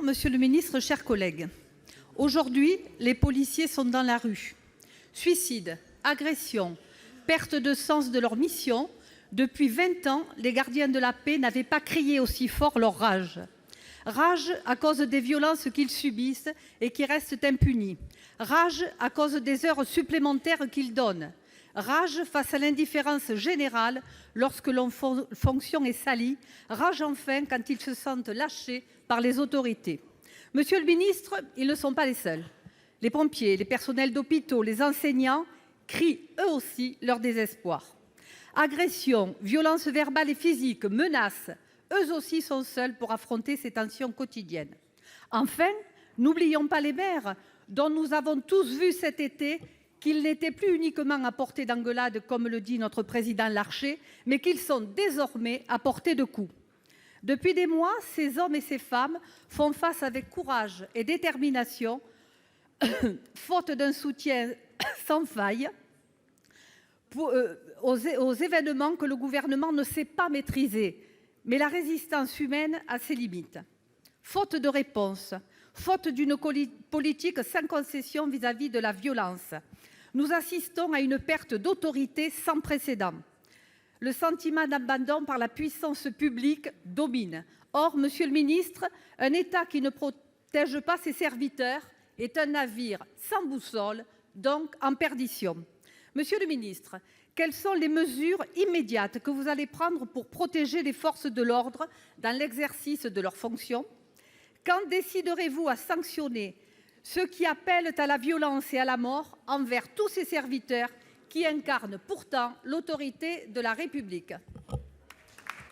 Monsieur le ministre, chers collègues, aujourd'hui, les policiers sont dans la rue. Suicides, agressions, perte de sens de leur mission. Depuis 20 ans, les gardiens de la paix n'avaient pas crié aussi fort leur rage. Rage à cause des violences qu'ils subissent et qui restent impunies. Rage à cause des heures supplémentaires qu'ils donnent. Rage face à l'indifférence générale lorsque leur fonction est salie. Rage enfin quand ils se sentent lâchés par les autorités. Monsieur le ministre, ils ne sont pas les seuls. Les pompiers, les personnels d'hôpitaux, les enseignants crient eux aussi leur désespoir. Agressions, violences verbales et physiques, menaces, eux aussi sont seuls pour affronter ces tensions quotidiennes. Enfin, n'oublions pas les maires, dont nous avons tous vu cet été qu'ils n'étaient plus uniquement à portée d'engueulade, comme le dit notre président Larcher, mais qu'ils sont désormais à portée de coups. Depuis des mois, ces hommes et ces femmes font face avec courage et détermination, faute d'un soutien sans faille, aux événements que le gouvernement ne sait pas maîtriser. Mais la résistance humaine a ses limites. Faute de réponse, faute d'une politique sans concession vis-à-vis de la violence, nous assistons à une perte d'autorité sans précédent. Le sentiment d'abandon par la puissance publique domine. Or, monsieur le ministre, un État qui ne protège pas ses serviteurs est un navire sans boussole, donc en perdition. Monsieur le ministre, quelles sont les mesures immédiates que vous allez prendre pour protéger les forces de l'ordre dans l'exercice de leurs fonctions? Quand déciderez-vous à sanctionner ceux qui appellent à la violence et à la mort envers tous ces serviteurs qui incarnent pourtant l'autorité de la République?